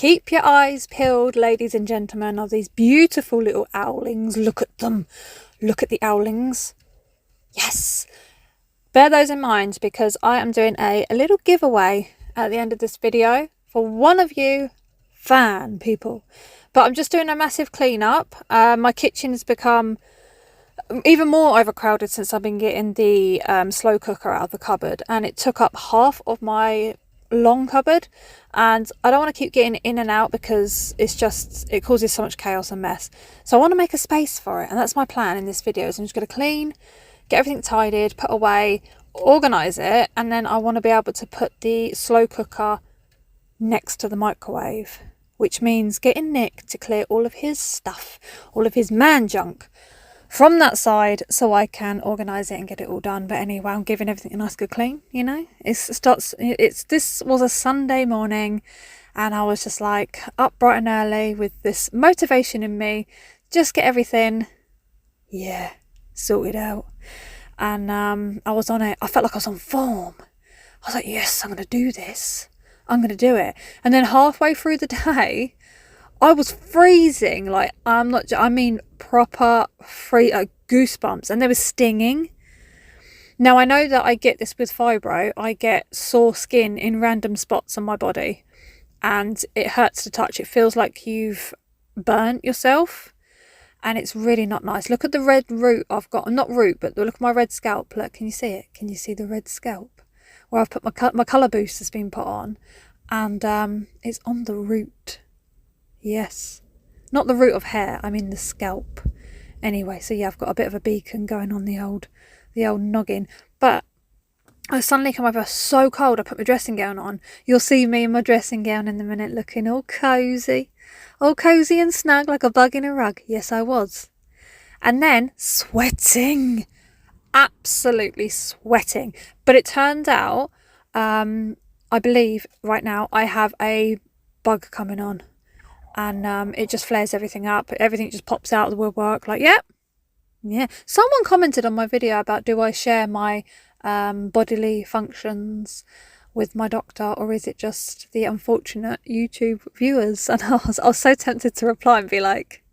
Keep your eyes peeled, ladies and gentlemen, of these beautiful little owlings. Look at them. Look at the owlings. Yes. Bear those in mind because I am doing a little giveaway at the end of this video for one of you fan people. But I'm just doing a massive clean up. My kitchen has become even more overcrowded since I've been getting the slow cooker out of the cupboard, and it took up half of my long cupboard, and I don't want to keep getting in and out because it causes so much chaos and mess. So I want to make a space for it, and that's my plan in this video. So I'm just going to clean, get everything tidied, put away, organise it, and then I want to be able to put the slow cooker next to the microwave, which means getting Nick to clear all of his stuff, all of his man junk from that side, so I can organise it and get it all done. But anyway, I'm giving everything a nice good clean, you know. This was a Sunday morning, and I was just like up bright and early with this motivation in me, just get everything, sorted out. And I was on it. I felt like I was on form. I was like, yes, I'm going to do this. I'm going to do it. And then halfway through the day, I was freezing, like I mean proper goosebumps, and they were stinging. Now I know that I get this with fibro. I get sore skin in random spots on my body, and it hurts to touch. It feels like you've burnt yourself, and it's really not nice. Look at the red root I've got. Not root, but look at my red scalp. Look, can you see it? Can you see the red scalp? Where I've put my colour boost has been put on, and it's on the root. Yes, not the root of hair, I mean the scalp. Anyway, so yeah, I've got a bit of a beacon going on the old noggin. But I suddenly come over so cold, I put my dressing gown on. You'll see me in my dressing gown in a minute, looking all cozy and snug like a bug in a rug. Yes, I was. And then sweating, absolutely sweating. But it turned out, I believe right now I have a bug coming on. And it just flares everything up. Everything just pops out of the woodwork. Like, yeah. Someone commented on my video about, do I share my bodily functions with my doctor, or is it just the unfortunate YouTube viewers? And I was so tempted to reply and be like,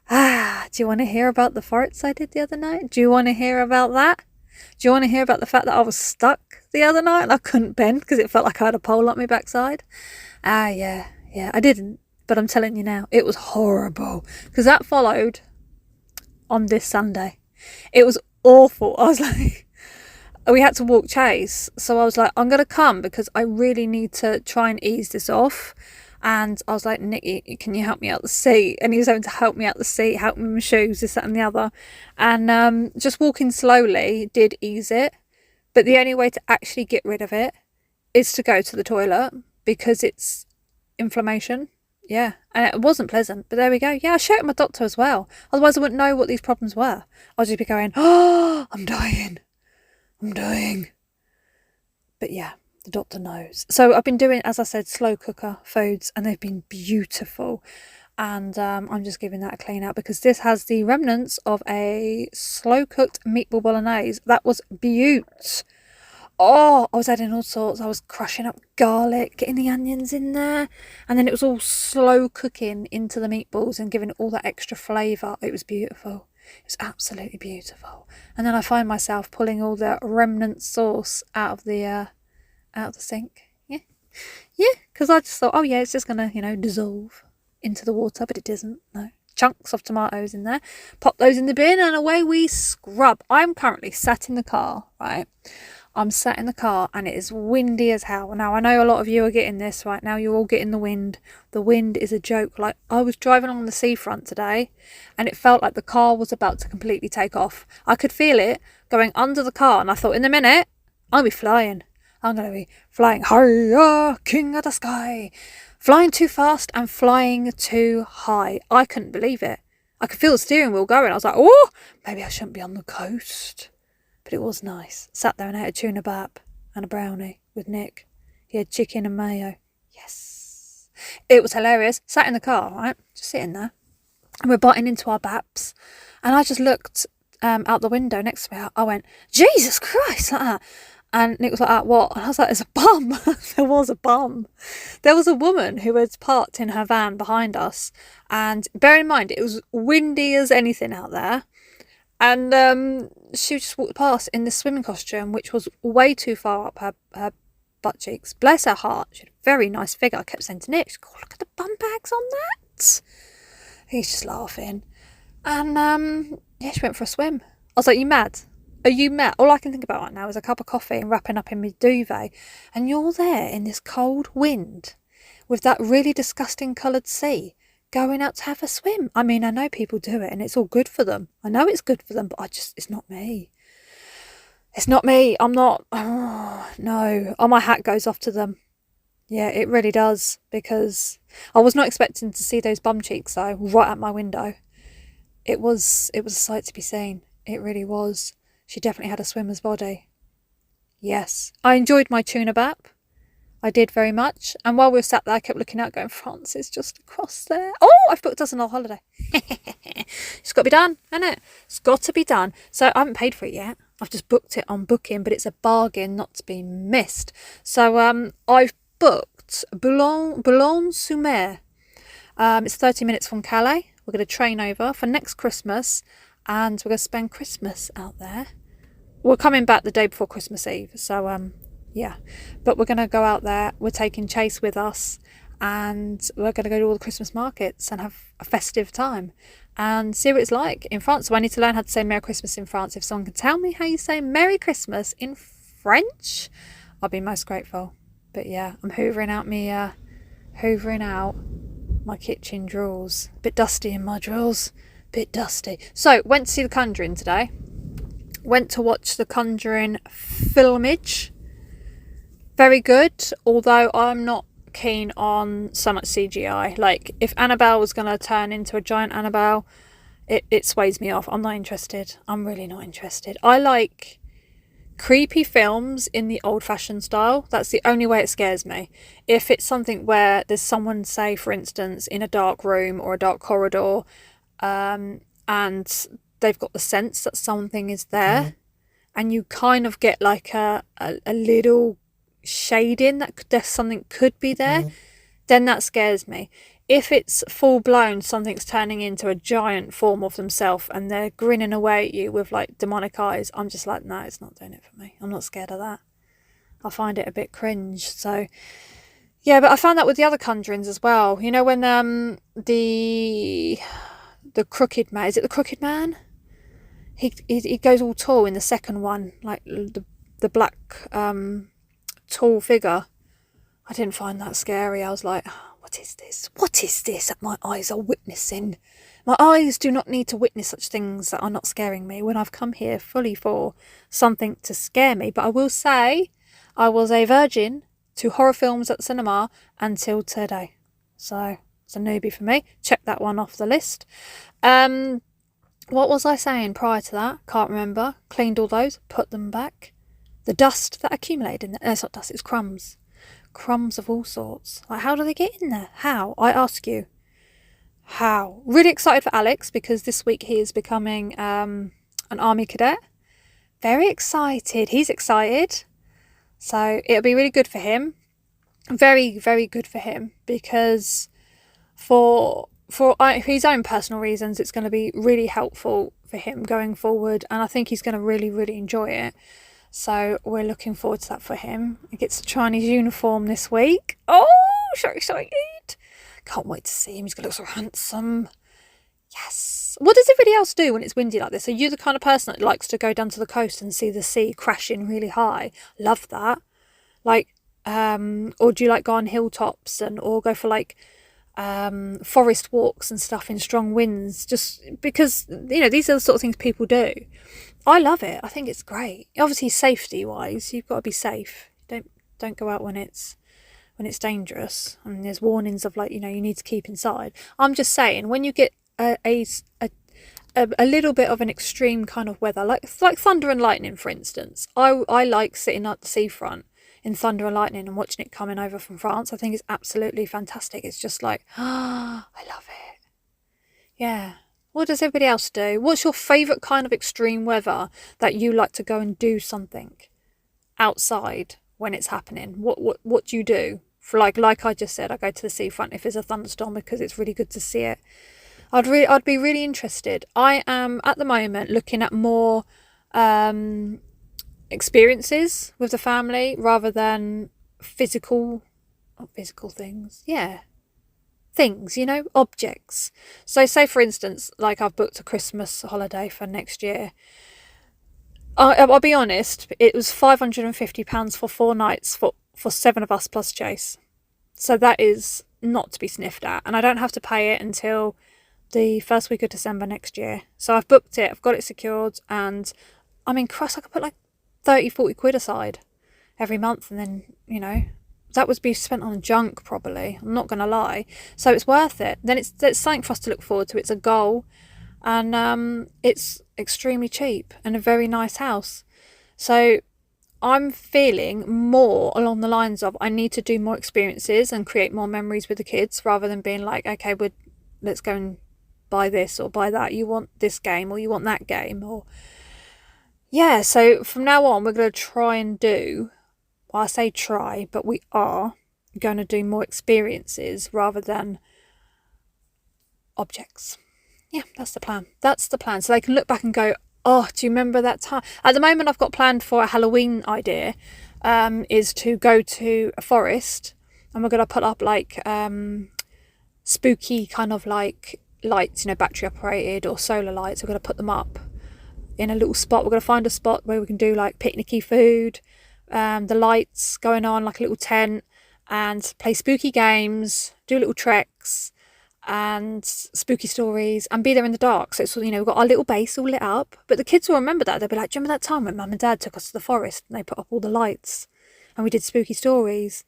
do you want to hear about the farts I did the other night? Do you want to hear about that? Do you want to hear about the fact that I was stuck the other night and I couldn't bend because it felt like I had a pole up my backside? Yeah, I didn't, but I'm telling you now, it was horrible, because that followed on this Sunday. It was awful. I was like, we had to walk Chase, so I was like, I'm going to come because I really need to try and ease this off. And I was like, Nicky, can you help me out the seat? And he was having to help me out the seat, help me with my shoes, this, that and the other. And just walking slowly did ease it. But the only way to actually get rid of it is to go to the toilet, because it's inflammation. And it wasn't pleasant, but there we go. I shared it with my doctor as well, otherwise I wouldn't know what these problems were. I'd just be going, oh, I'm dying. But yeah, the doctor knows. So I've been doing, as I said, slow cooker foods, and they've been beautiful. And I'm just giving that a clean out, because this has the remnants of a slow cooked meatball bolognese. That was beaut. Oh, I was adding all sorts. I was crushing up garlic, getting the onions in there. And then it was all slow cooking into the meatballs and giving it all that extra flavour. It was beautiful. It was absolutely beautiful. And then I find myself pulling all the remnant sauce out of the sink. Yeah, because I just thought, oh yeah, it's just going to, dissolve into the water. But it doesn't, no. Chunks of tomatoes in there. Pop those in the bin and away we scrub. I'm currently sat in the car, right? I'm sat in the car and it is windy as hell. Now, I know a lot of you are getting this right now. You're all getting the wind. The wind is a joke. Like, I was driving along the seafront today and it felt like the car was about to completely take off. I could feel it going under the car, and I thought, in a minute, I'll be flying. I'm going to be flying higher, king of the sky. Flying too fast and flying too high. I couldn't believe it. I could feel the steering wheel going. I was like, oh, maybe I shouldn't be on the coast. But it was nice. Sat there and ate a tuna bap and a brownie with Nick. He had chicken and mayo. Yes. It was hilarious. Sat in the car, right? Just sitting there. And we're biting into our baps. And I just looked out the window next to me. I went, Jesus Christ, like that. And Nick was like, what? And I was like, there's a bum. There was a bum. There was a woman who had parked in her van behind us. And bear in mind, it was windy as anything out there. And she just walked past in this swimming costume, which was way too far up her butt cheeks. Bless her heart. She had a very nice figure. I kept saying to Nick, oh, look at the bum bags on that. He's just laughing. And yeah, she went for a swim. I was like, you mad? Are you mad? All I can think about right now is a cup of coffee and wrapping up in my duvet. And you're there in this cold wind with that really disgusting coloured sea going out to have a swim. I mean, I know people do it and it's all good for them. I know it's good for them, but it's not me. It's not me. I'm not. Oh, no. Oh, my hat goes off to them. Yeah, it really does. Because I was not expecting to see those bum cheeks, though, right at my window. It was a sight to be seen. It really was. She definitely had a swimmer's body. Yes. I enjoyed my tuna bap. I did very much. And while we were sat there, I kept looking out going, France is just across there. Oh, I've booked us another holiday. It's got to be done, hasn't it? It's got to be done. So I haven't paid for it yet. I've just booked it on Booking, but it's a bargain not to be missed. So I've booked Boulogne-sur-Mer. It's 30 minutes from Calais. We're going to train over for next Christmas and we're going to spend Christmas out there. We're coming back the day before Christmas Eve. So, yeah. But we're going to go out there. We're taking Chase with us and we're going to go to all the Christmas markets and have a festive time and see what it's like in France. So I need to learn how to say Merry Christmas in France. If someone can tell me how you say Merry Christmas in French, I'll be most grateful. But yeah, I'm hoovering out my kitchen drawers. Bit dusty in my drawers. Bit dusty. So, went to see The Conjuring today. Went to watch The Conjuring filmage. Very good, although I'm not keen on so much CGI. Like, if Annabelle was going to turn into a giant Annabelle, it sways me off. I'm not interested. I'm really not interested. I like creepy films in the old-fashioned style. That's the only way it scares me. If it's something where there's someone, say for instance, in a dark room or a dark corridor, and they've got the sense that something is there, and you kind of get like a little shading that there's something could be there, then that scares me. If it's full blown, something's turning into a giant form of themselves and they're grinning away at you with like demonic eyes, I'm just like, no, it's not doing it for me. I'm not scared of that. I find it a bit cringe. So yeah, but I found that with the other Conjurings as well. You know, when the crooked man, is it the crooked man? He goes all tall in the second one, like the black tall figure. I didn't find that scary. I was like, what is this? What is this that my eyes are witnessing? My eyes do not need to witness such things that are not scaring me when I've come here fully for something to scare me. But I will say I was a virgin to horror films at the cinema until today. So it's a newbie for me. Check that one off the list. What was I saying prior to that? Can't remember. Cleaned all those, put them back. The dust that accumulated in there. It's not dust, it's crumbs. Crumbs of all sorts. Like, how do they get in there? How? I ask you. How? Really excited for Alex because this week he is becoming an army cadet. Very excited. He's excited. So it'll be really good for him. Very, very good for him because for his own personal reasons, it's going to be really helpful for him going forward. And I think he's going to really, really enjoy it. So we're looking forward to that for him. He gets to try on his uniform this week. Oh, so excited. Can't wait to see him. He's going to look so handsome. Yes. What does everybody else do when it's windy like this? Are you the kind of person that likes to go down to the coast and see the sea crashing really high? Love that. Like, or do you like go on hilltops or go for like forest walks and stuff in strong winds? Just because, you know, these are the sort of things people do. I love it. I think it's great. Obviously, safety wise, you've got to be safe. Don't go out when it's dangerous and there's warnings of, like, you know, you need to keep inside. I'm just saying, when you get a little bit of an extreme kind of weather, like thunder and lightning, for instance, I like sitting at the seafront in thunder and lightning and watching it coming over from France. I think it's absolutely fantastic. It's just like, I love it. Yeah. What does everybody else do? What's your favourite kind of extreme weather that you like to go and do something? outside when it's happening? What do you do? For like I just said, I go to the seafront if there's a thunderstorm because it's really good to see it. I'd be really interested. I am at the moment looking at more experiences with the family rather than not physical things. Yeah, things, objects. So say for instance, like I've booked a Christmas holiday for next year. I'll be honest, it was £550 for 4 nights for 7 of us plus Chase. So that is not to be sniffed at, and I don't have to pay it until the first week of December next year. So I've booked it, I've got it secured, and I mean, Christ, I could put like 30-40 quid aside every month, and then, that would be spent on junk probably, I'm not going to lie. So it's worth it. Then it's something for us to look forward to. It's a goal, and it's extremely cheap and a very nice house. So I'm feeling more along the lines of I need to do more experiences and create more memories with the kids rather than being like, okay, let's go and buy this or buy that. You want this game or you want that game, or yeah. So from now on, we're going to try and do, well, I say try, but we are going to do more experiences rather than objects. Yeah, that's the plan. That's the plan. So they can look back and go, oh, do you remember that time? At the moment, I've got planned for a Halloween idea, is to go to a forest and we're going to put up like spooky kind of like lights, battery operated or solar lights. We're going to put them up in a little spot. We're going to find a spot where we can do like picnicky food, the lights going on like a little tent, and play spooky games, do little treks and spooky stories, and be there in the dark. So it's, we've got our little base all lit up, but the kids will remember that. They'll be like, do you remember that time when Mum and Dad took us to the forest and they put up all the lights and we did spooky stories?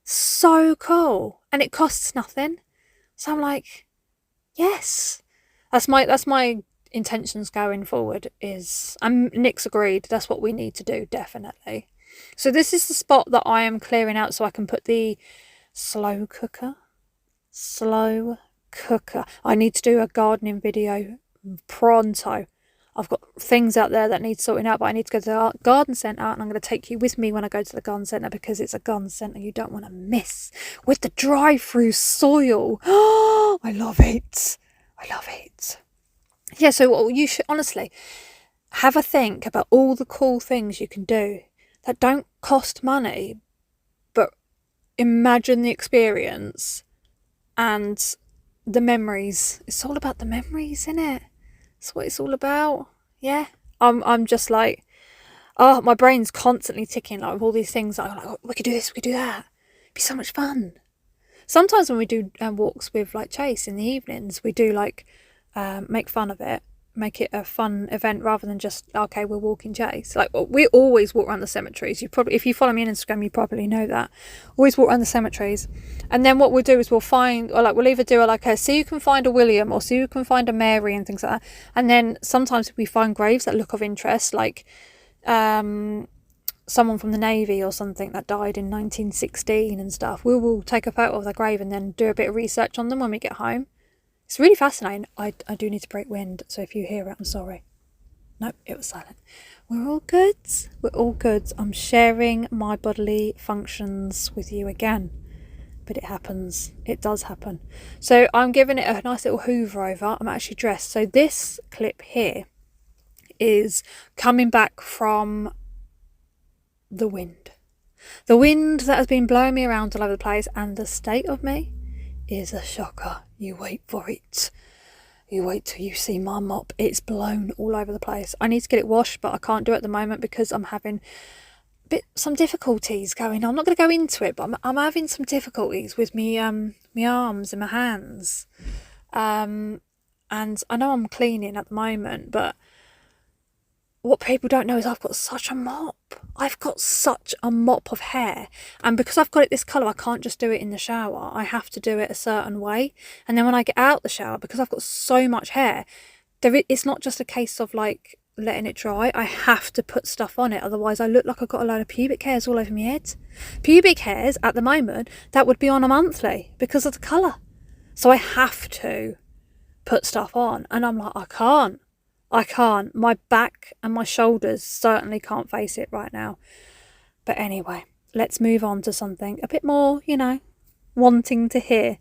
So cool. And it costs nothing. So I'm like, yes, that's my intentions going forward. And Nick's agreed, that's what we need to do, definitely. So this is the spot that I am clearing out so I can put the slow cooker. I need to do a gardening video pronto. I've got things out there that need sorting out, but I need to go to the garden centre, and I'm going to take you with me when I go to the garden centre because it's a garden centre you don't want to miss, with the drive-through soil. Oh, I love it. Yeah, so you should honestly have a think about all the cool things you can do that don't cost money, but imagine the experience and the memories. It's all about the memories, isn't it? That's what it's all about. Yeah. I'm just like, oh, my brain's constantly ticking like with all these things that I'm like, oh, we could do this, we could do that. It'd be so much fun. Sometimes when we do walks with like Chase in the evenings, we do like make fun of it, make it a fun event rather than just, okay, we're walking Chase. Like, we always walk around the cemeteries. If you follow me on Instagram, you probably know that. Always walk around the cemeteries. And then what we'll do is we'll either do a see you can find a William or see you can find a Mary and things like that. And then sometimes we find graves that look of interest, like someone from the Navy or something that died in 1916 and stuff. We will take a photo of their grave and then do a bit of research on them when we get home. It's really fascinating. I do need to break wind, so if you hear it, I'm sorry. Nope, it was silent. We're all good. I'm sharing my bodily functions with you again. But it happens. It does happen. So I'm giving it a nice little hoover over. I'm actually dressed. So this clip here is coming back from the wind. The wind that has been blowing me around all over the place, and the state of me is a shocker. You wait for it. You wait till you see my mop. It's blown all over the place. I need to get it washed, but I can't do it at the moment because I'm having some difficulties going on. I'm not going to go into it, but I'm having some difficulties with me arms and my hands. And I know I'm cleaning at the moment, but what people don't know is I've got such a mop. I've got such a mop of hair. And because I've got it this colour, I can't just do it in the shower. I have to do it a certain way. And then when I get out the shower, because I've got so much hair, it's not just a case of like letting it dry. I have to put stuff on it. Otherwise, I look like I've got a load of pubic hairs all over my head. Pubic hairs, at the moment, that would be on a monthly because of the colour. So I have to put stuff on. And I'm like, I can't. My back and my shoulders certainly can't face it right now. But anyway, let's move on to something a bit more, you know, wanting to hear.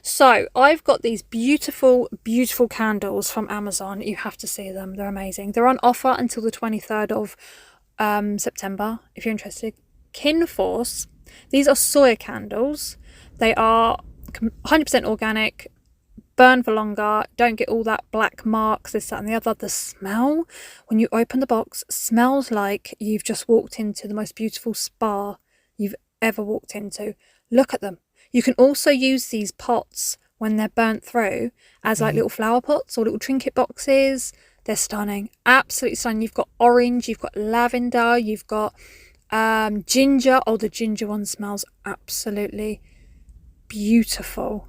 So I've got these beautiful, beautiful candles from Amazon. You have to see them. They're amazing. They're on offer until the 23rd of September, if you're interested. Kinforce. These are soy candles. They are 100% organic, burn for longer, don't get all that black marks, this, that and the other. The smell, when you open the box, smells like you've just walked into the most beautiful spa you've ever walked into. Look at them. You can also use these pots when they're burnt through as like little flower pots or little trinket boxes. They're stunning, absolutely stunning. You've got orange, you've got lavender, you've got ginger. Oh, the ginger one smells absolutely beautiful.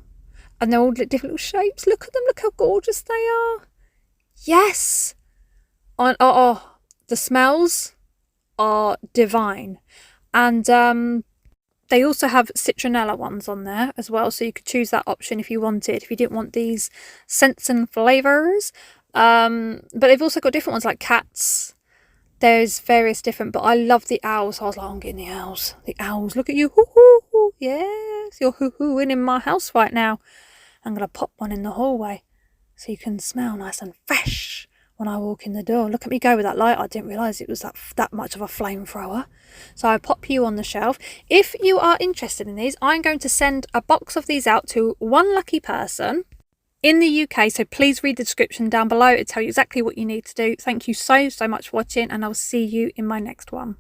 And they're all different little shapes. Look at them, look how gorgeous they are. Yes. Oh, the smells are divine. And they also have citronella ones on there as well, so you could choose that option if you wanted, if you didn't want these scents and flavours. But they've also got different ones like cats. There's various different, but I love the owls, so I was like, I'm getting the owls. The owls, look at you. Hoo-hoo. Yes, you're hoo-hooing in my house right now. I'm going to pop one in the hallway so you can smell nice and fresh when I walk in the door. Look at me go with that light. I didn't realise it was that much of a flamethrower. So I pop you on the shelf. If you are interested in these, I'm going to send a box of these out to one lucky person in the UK. So please read the description down below. It'll tell you exactly what you need to do. Thank you so much for watching, and I'll see you in my next one.